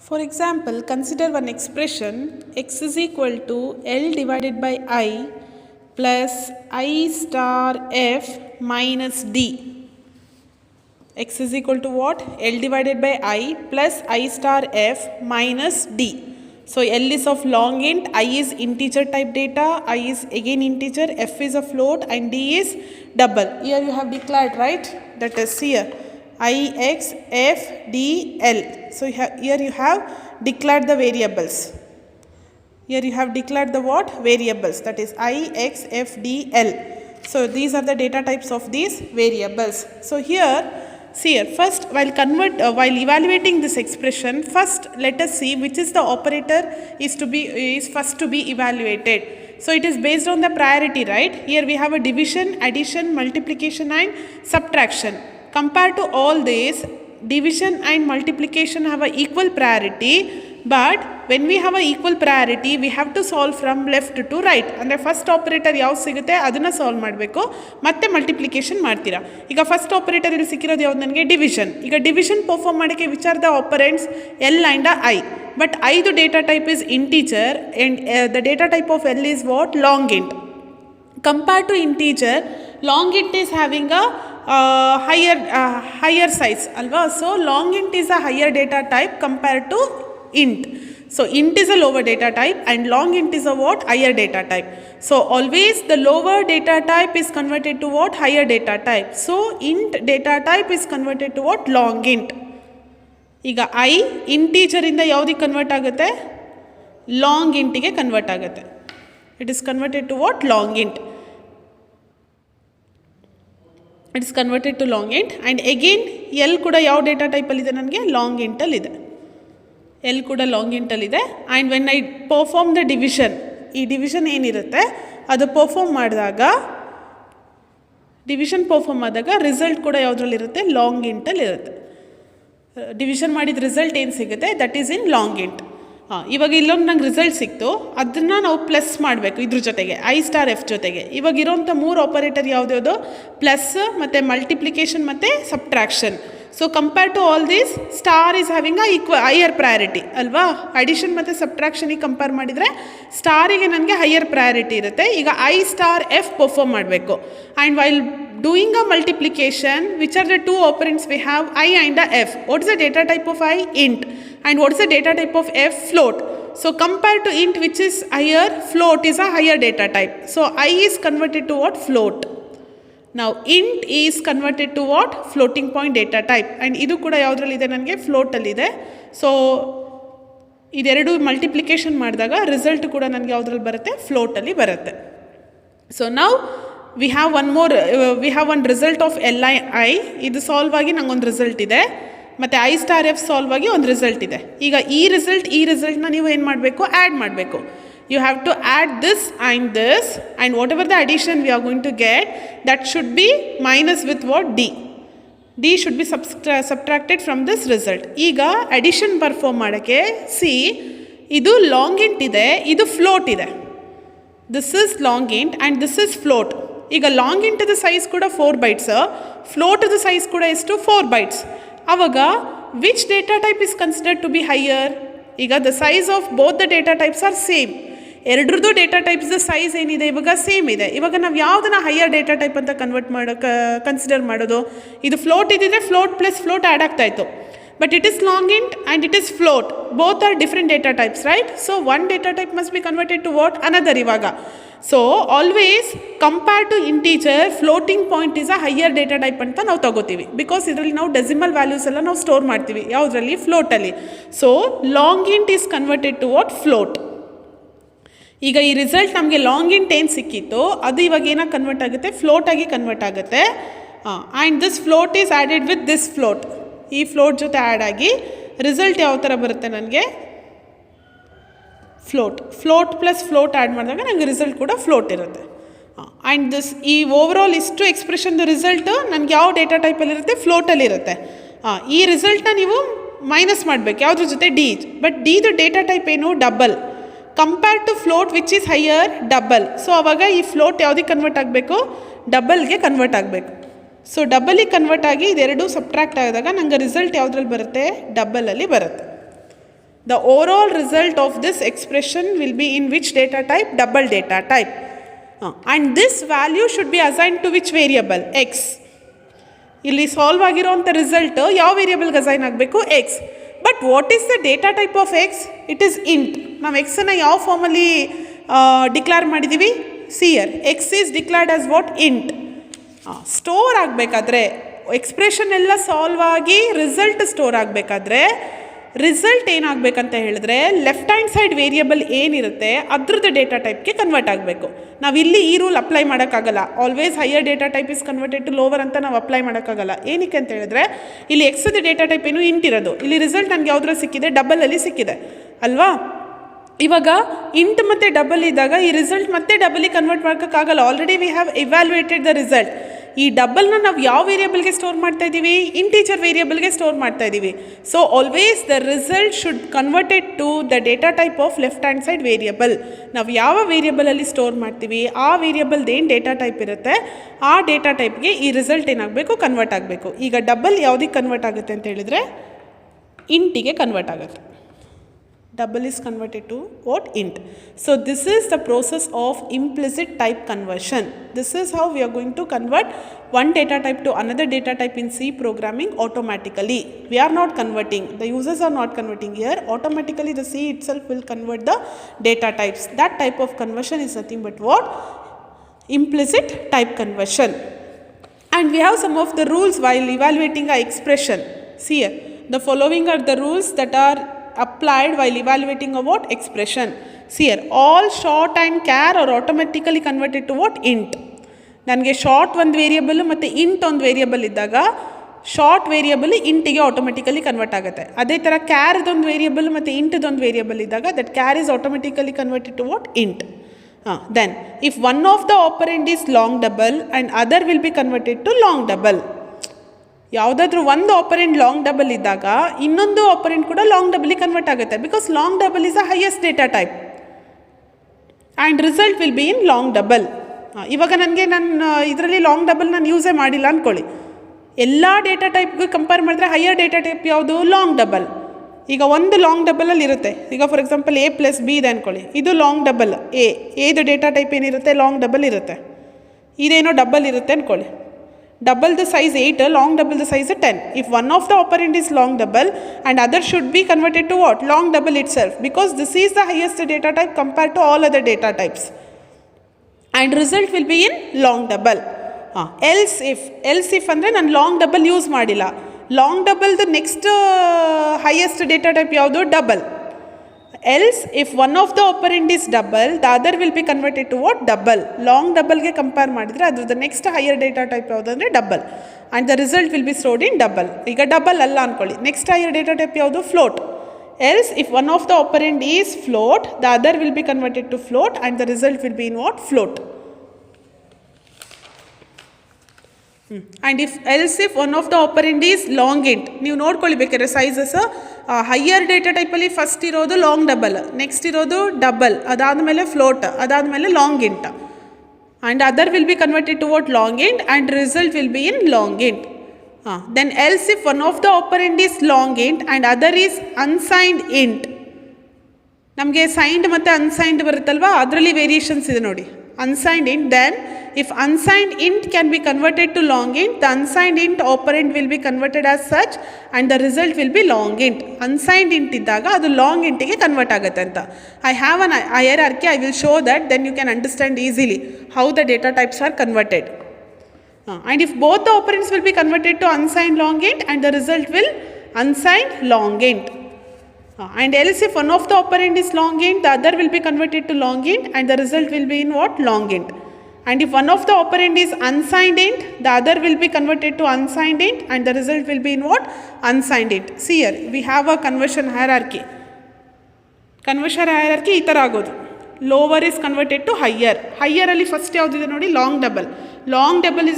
For example, consider one expression x is equal to L divided by I plus I star f minus d. X is equal to what? L divided by I plus I star f minus d. So L is of long int, I is integer type data, I is again integer, f is a float and d is double. Here you have declared, right? That is here I, x, f, d, l. So here you have declared the variables. Here you have declared the what? Variables. That is I, x, f, d, l. So these are the data types of these variables. So here, see here, first while evaluating this expression, first let us see which is the operator is first to be evaluated. So it is based on the priority, right? Here we have a division, addition, multiplication and subtraction. Compared to all this, division and multiplication have an equal priority, but when we have an equal priority, we have to solve from left to right. ಅಂದರೆ first operator ಯಾವ್ದು ಸಿಗುತ್ತೆ ಅದನ್ನು solve ಮಾಡಬೇಕು, ಮತ್ತೆ multiplication ಮಾಡ್ತೀರಾ. ಈಗ first operator ಇಲ್ಲಿ ಸಿಕ್ಕಿರೋದು ಯಾವ್ದು ನನಗೆ? ಡಿವಿಷನ್. ಈಗ ಡಿವಿಷನ್ ಪರ್ಫಾರ್ಮ್ ಮಾಡೋಕ್ಕೆ which are the operands? L and I. But ಐದು data type is integer and the data type of L is what? Long int. Compared to integer, long int is having a higher size, alva. So long int is a higher data type compared to int. So int is a lower data type and long int is a what? Higher data type. So always the lower data type is converted to what? Higher data type. So int data type is converted to what? Long int. ಈಗ I integer ಇಂದ ಯಾವ್ದಿಗೆ convert ಆಗುತ್ತೆ? Long ಇಂಟಿಗೆ convert ಆಗುತ್ತೆ. It is converted to what? Long int. It is converted to long int and again L ಕೂಡ ಯಾವ data ಟೈಪಲ್ಲಿ ಇದೆ? ನನಗೆ long ಇಂಟಲ್ಲಿ ಇದೆ. L ಕೂಡ ಲಾಂಗ್ ಇಂಟಲ್ಲಿ ಇದೆ and when I perform the division, ಈ ಡಿವಿಷನ್ ಏನಿರುತ್ತೆ ಅದು ಪರ್ಫಾರ್ಮ್ ಮಾಡಿದಾಗ ರಿಸಲ್ಟ್ ಕೂಡ ಯಾವುದ್ರಲ್ಲಿರುತ್ತೆ? ಲಾಂಗ್ ಇಂಟಲ್ಲಿ ಇರುತ್ತೆ. ಡಿವಿಷನ್ ಮಾಡಿದ ರಿಸಲ್ಟ್ ಏನು ಸಿಗುತ್ತೆ? That is in long int. ಇವಾಗ ಇಲ್ಲೊಂದು ನಂಗೆ ರಿಸಲ್ಟ್ ಸಿಕ್ತು, ಅದನ್ನು ನಾವು ಪ್ಲಸ್ ಮಾಡಬೇಕು ಇದ್ರ ಜೊತೆಗೆ, ಐ ಸ್ಟಾರ್ ಎಫ್ ಜೊತೆಗೆ. ಇವಾಗ ಇರೋಂಥ ಮೂರು ಆಪರೇಟರ್ ಯಾವುದ್ಯಾವುದು? ಪ್ಲಸ್ ಮತ್ತು ಮಲ್ಟಿಪ್ಲಿಕೇಶನ್ ಮತ್ತು subtraction. So compare to all these, star is having higher priority ಅಲ್ವಾ? ಅಡಿಷನ್ ಮತ್ತು ಸಬ್ಟ್ರಾಕ್ಷನಿಗೆ ಕಂಪೇರ್ ಮಾಡಿದರೆ ಸ್ಟಾರಿಗೆ ನನಗೆ ಹೈಯರ್ ಪ್ರಯಾರಿಟಿ ಇರುತ್ತೆ. ಈಗ ಐ ಸ್ಟಾರ್ ಎಫ್ ಪರ್ಫಾರ್ಮ್ ಮಾಡಬೇಕು and while doing a multiplication, which are the two operands we have? I and f. What is the data type of I? Int. And what is the data type of f? Float. So compared to int, which is higher, float is a higher data type. So I is converted to what? Float. Now int is converted to what? Floating point data type. And idu kuda yaudrallide? ನನಗೆ float ಅಲ್ಲಿ ಇದೆ. So ಇದೆರಡು multiplication ಮಾಡಿದಾಗ result ಕೂಡ ನನಗೆ ಯಾವುದ್ರಲ್ಲಿ ಬರುತ್ತೆ? Float ಅಲ್ಲಿ ಬರುತ್ತೆ. ಸೊ ನಾವು we have one result of li. ಇದು ಸಾಲ್ವ್ ಆಗಿ ನಂಗೊಂದು ರಿಸಲ್ಟ್ ಇದೆ ಮತ್ತು ಐ ಸ್ಟಾರ್ ಎಫ್ ಸಾಲ್ವ್ ಆಗಿ ಒಂದು ರಿಸಲ್ಟ್ ಇದೆ. ಈಗ ಈ ರಿಸಲ್ಟ್ನ ನೀವು ಏನು ಮಾಡಬೇಕು? ಆ್ಯಡ್ ಮಾಡಬೇಕು. You have to add this and whatever the addition we are going to get, that should be minus with what? D should be subtracted from this result. ಈಗ ಅಡಿಷನ್ ಪರ್ಫಾರ್ಮ್ ಮಾಡೋಕ್ಕೆ ಇದು long int ಇದೆ, ಇದು float ಇದೆ. This is long int and this is float. ಈಗ long ಇಂಟದ size ಕೂಡ 4 bytes, ಫ್ಲೋಟದ size ಕೂಡ ಎಷ್ಟು? 4 bytes. ಆವಾಗ which data type is considered to be higher? ಈಗ the size of both the data types are same. ಎರಡರದ್ದು data types size ಏನಿದೆ ಇವಾಗ ಸೇಮ್ ಇದೆ. ಇವಾಗ ನಾವು ಯಾವುದನ್ನ ಹೈಯರ್ ಡೇಟಾ ಟೈಪ್ ಅಂತ ಕನ್ಸಿಡರ್ ಮಾಡೋದು? ಇದು ಫ್ಲೋಟ್ ಇದ್ದಿದ್ರೆ ಫ್ಲೋಟ್ ಪ್ಲಸ್ ಫ್ಲೋಟ್ ಆ್ಯಡ್ ಆಗ್ತಾ ಇತ್ತು. But it is long int and it is float. Both are different data types, right? So one data type must be converted to what? Another ivaga. So always compare to integer, floating point is a higher data type anta ನಾವು ತಗೋತೀವಿ. Because ಇದರಲ್ಲಿ ನಾವು decimal values ಎಲ್ಲ ನಾವು store ಮಾಡ್ತೀವಿ. ಯಾವುದರಲ್ಲಿ? ಫ್ಲೋಟಲ್ಲಿ. So long int is converted to what? Float. ಈಗ ಈ ರಿಸಲ್ಟ್ ನಮಗೆ ಲಾಂಗ್ ಇಂಟ್ ಏನು ಸಿಕ್ಕಿತ್ತು ಅದು ಇವಾಗ ಏನಾಗಿ ಕನ್ವರ್ಟ್ ಆಗುತ್ತೆ? ಫ್ಲೋಟಾಗಿ ಕನ್ವರ್ಟ್ ಆಗುತ್ತೆ. And this float is added with this float. ಈ ಫ್ಲೋಟ್ ಜೊತೆ ಆ್ಯಡ್ ಆಗಿ ರಿಸಲ್ಟ್ ಯಾವ ಥರ ಬರುತ್ತೆ ನನಗೆ? ಫ್ಲೋಟ್ ಪ್ಲಸ್ ಫ್ಲೋಟ್ ಆ್ಯಡ್ ಮಾಡಿದಾಗ ನನಗೆ ರಿಸಲ್ಟ್ ಕೂಡ ಫ್ಲೋಟ್ ಇರುತ್ತೆ. ಆ್ಯಂಡ್ ಈ ಓವರಾಲ್ ಇಷ್ಟು ಎಕ್ಸ್ಪ್ರೆಷನ್ದು ರಿಸಲ್ಟ್ ನನಗೆ ಯಾವ ಡೇಟಾ ಟೈಪಲ್ಲಿರುತ್ತೆ? ಫ್ಲೋಟಲ್ಲಿರುತ್ತೆ. ಈ ರಿಸಲ್ಟ್ನ ನೀವು ಮೈನಸ್ ಮಾಡಬೇಕು ಯಾವುದ್ರ ಜೊತೆ? ಡಿ. ಬಟ್ ಡಿದು ಡೇಟಾ ಟೈಪ್ ಏನು? Double. Compare to float which is higher, double. So ಆವಾಗ ಈ ಫ್ಲೋಟ್ ಯಾವುದಕ್ಕೆ ಕನ್ವರ್ಟ್ ಆಗಬೇಕು? ಡಬಲ್ಗೆ ಕನ್ವರ್ಟ್ ಆಗಬೇಕು. ಸೊ ಡಬಲಿಗೆ ಕನ್ವರ್ಟ್ ಆಗಿ ಇದೆರಡು ಸಬ್ಟ್ರಾಕ್ಟ್ ಆದಾಗ ನನಗೆ ರಿಸಲ್ಟ್ ಯಾವುದ್ರಲ್ಲಿ ಬರುತ್ತೆ? ಡಬಲಲ್ಲಿ ಬರುತ್ತೆ. The overall result of this expression will be in which data type? Double data type. And this value should be assigned to which variable? X. ಇಲ್ಲಿ ಸಾಲ್ವ್ ಆಗಿರೋಂಥ ರಿಸಲ್ಟ್ ಯಾವ ವೇರಿಯಬಲ್ಗೆ ಅಸೈನ್ ಆಗಬೇಕು? X. But what is the data type of X? It is int. ನಾವು ಎಕ್ಸನ್ನು ಯಾವ ಫಾರ್ಮಲ್ಲಿ declare ಮಾಡಿದ್ದೀವಿ? ಸಿಯರ್. X is declared as what? Int. Store ಆಗಬೇಕಾದ್ರೆ ಎಕ್ಸ್ಪ್ರೆಷನ್ ಎಲ್ಲ ಸಾಲ್ವ್ ಆಗಿ ರಿಸಲ್ಟ್ ಸ್ಟೋರ್ ಆಗಬೇಕಾದ್ರೆ ರಿಸಲ್ಟ್ ಏನಾಗಬೇಕಂತ ಹೇಳಿದ್ರೆ ಲೆಫ್ಟ್ ಹ್ಯಾಂಡ್ ಸೈಡ್ ವೇರಿಯಬಲ್ ಏನಿರುತ್ತೆ ಅದ್ರದ್ದು ಡೇಟಾ ಟೈಪ್ಗೆ ಕನ್ವರ್ಟ್ ಆಗಬೇಕು. ನಾವಿಲ್ಲಿ ಈ ರೂಲ್ ಅಪ್ಲೈ ಮಾಡೋಕ್ಕಾಗಲ್ಲ. Always higher data type is converted to lower ಅಂತ ನಾವು ಅಪ್ಲೈ ಮಾಡೋಕ್ಕಾಗಲ್ಲ. ಏನಕ್ಕೆ ಅಂತ ಹೇಳಿದ್ರೆ ಇಲ್ಲಿ ಎಕ್ಸ್ದು ಡೇಟಾ ಟೈಪ್ ಏನು? ಇಂಟ್ ಇರೋದು. ಇಲ್ಲಿ ರಿಸಲ್ಟ್ ನನಗೆ ಯಾವುದ್ರ ಸಿಕ್ಕಿದೆ? ಡಬಲಲ್ಲಿ ಸಿಕ್ಕಿದೆ ಅಲ್ವಾ? ಇವಾಗ ಇಂಟ್ ಮತ್ತು ಡಬಲ್ ಇದ್ದಾಗ ಈ ರಿಸಲ್ಟ್ ಮತ್ತೆ ಡಬಲಿಗೆ ಕನ್ವರ್ಟ್ ಮಾಡೋಕ್ಕಾಗಲ್ಲ. Already we have evaluated the result. ಈ ಡಬಲ್ನ ನಾವು ಯಾವ ವೇರಿಯಬಲ್ಗೆ ಸ್ಟೋರ್ ಮಾಡ್ತಾ ಇದ್ದೀವಿ? ಇಂಟೀಜರ್ ವೇರಿಯಬಲ್ಗೆ ಸ್ಟೋರ್ ಮಾಡ್ತಾ ಇದ್ದೀವಿ. So always the result should converted to the data type of left hand side variable. ನಾವು ಯಾವ ವೇರಿಯಬಲಲ್ಲಿ ಸ್ಟೋರ್ ಮಾಡ್ತೀವಿ ಆ ವೇರಿಯಬಲ್ದು ಏನು ಡೇಟಾ ಟೈಪ್ ಇರುತ್ತೆ ಆ ಡೇಟಾ ಟೈಪ್ಗೆ ಈ ರಿಸಲ್ಟ್ ಏನಾಗಬೇಕು? ಕನ್ವರ್ಟ್ ಆಗಬೇಕು. ಈಗ ಡಬಲ್ ಯಾವುದಕ್ಕೆ ಕನ್ವರ್ಟ್ ಆಗುತ್ತೆ ಅಂತ ಹೇಳಿದರೆ ಇಂಟಿಗೆ ಕನ್ವರ್ಟ್ ಆಗುತ್ತೆ. Double is converted to what? Int. So this is the process of implicit type conversion. This is how we are going to convert one data type to another data type in C programming automatically. We are not converting. The users are not converting here. Automatically the C itself will convert the data types. That type of conversion is nothing but what? Implicit type conversion. And we have some of the rules while evaluating a expression. See here. The following are the rules that are applied while evaluating a what? Expression. See here, all short and char are automatically converted to what? Int. ನನಗೆ short ಒಂದು variable ಮತ್ತು int ಒಂದು variable ಇದ್ದಾಗ short variable ಇಂಟಿಗೆ automatically convert ಆಗುತ್ತೆ. ಅದೇ ಥರ ಕ್ಯಾರ್ದೊಂದು ವೇರಿಯಬಲ್ ಮತ್ತು ಇಂಟ್ದೊಂದು ವೇರಿಯಬಲ್ ಇದ್ದಾಗ that char is automatically converted to what? Int. Then if one of the operand is long double and other will be converted to long double. ಯಾವುದಾದ್ರೂ ಒಂದು ಆಪರೆಂಟ್ ಲಾಂಗ್ ಡಬಲ್ ಇದ್ದಾಗ ಇನ್ನೊಂದು ಆಪರೆಂಟ್ ಕೂಡ long ಡಬಲಿಗೆ convert ಆಗುತ್ತೆ. Because long double is a highest data type and result will be in long double. ಇವಾಗ ನನಗೆ ನನ್ನ ಇದರಲ್ಲಿ ಲಾಂಗ್ ಡಬಲ್ ನಾನು ಯೂಸೇ ಮಾಡಿಲ್ಲ ಅಂದ್ಕೊಳ್ಳಿ. ಎಲ್ಲ ಡೇಟಾ ಟೈಪ್ಗೆ ಕಂಪೇರ್ ಮಾಡಿದ್ರೆ ಹೈಯರ್ ಡೇಟಾ ಟೈಪ್ ಯಾವುದು? Long double. ಈಗ ಒಂದು ಲಾಂಗ್ ಡಬಲಲ್ಲಿ ಇರುತ್ತೆ. ಈಗ ಫಾರ್ ಎಕ್ಸಾಂಪಲ್ A + B ಇದೆ ಅಂದ್ಕೊಳ್ಳಿ. ಇದು ಲಾಂಗ್ ಡಬಲ್. ಎದು ಡೇಟಾ ಟೈಪ್ ಏನಿರುತ್ತೆ? ಲಾಂಗ್ ಡಬಲ್ ಇರುತ್ತೆ. ಇದೇನೋ ಡಬಲ್ ಇರುತ್ತೆ ಅಂದ್ಕೊಳ್ಳಿ. Double the size 8, long double the size 10. If one of the operand is long double and other should be converted to what? Long double itself, because this is the highest data type compared to all other data types. And result will be in long double. Else if ಅಂದರೆ ನಾನು long double use ಮಾಡಿಲ್ಲ. Long ಡಬಲ್ದು next highest data type ಯಾವುದು? Double. Else if one of the operand is double, the other will be converted to what? Double. Long double ಗೆ compare ಮಾಡಿದರೆ ಅದ್ರದ್ದು next higher data type ಯಾವುದು ಅಂದರೆ double. And the result will be stored in double. ಈಗ double ಅಲ್ಲ ಅಂದ್ಕೊಳ್ಳಿ. Next higher data type ಯಾವುದು? Float. Else if one of the operand is float, the other will be converted to float and the result will be in what? Float. And else if one of the operand is long int, ನೀವು ನೋಡ್ಕೊಳ್ಬೇಕಾದ್ರೆ sizes higher data ಟೈಪಲ್ಲಿ first ಇರೋದು long double, next ಇರೋದು double, ಅದಾದಮೇಲೆ float, ಅದಾದಮೇಲೆ long int. And other will be converted to what? Long int and result will be in long int. Then else if one of the operand is long int and other is unsigned int. ನಮಗೆ signed ಮತ್ತು unsigned ಬರುತ್ತಲ್ವಾ, ಅದರಲ್ಲಿ variations ಇದೆ ನೋಡಿ. unsigned int, then if unsigned int can be converted to long int, the unsigned int operand will be converted as such and the result will be long int. Unsigned int ಇದ್ದಾಗ ಅದು long ಇಂಟಿಗೆ convert ಆಗುತ್ತೆ ಅಂತ. I have an hierarchy, I will show that, then you can understand easily how the data types are converted. And if both the operands will be converted to unsigned long int and the result will unsigned long int. And else if one of the operand is long int, the other will be converted to long int and the result will be in what? Long int. And if one of the operand is unsigned int, the other will be converted to unsigned int and the result will be in what? Unsigned int. See here, we have a conversion hierarchy. Conversion hierarchy ಈ ಥರ ಆಗೋದು. Lower is converted to higher. Higher ಅಲ್ಲಿ first ಯಾವುದಿದೆ ನೋಡಿ? Long double. Long double is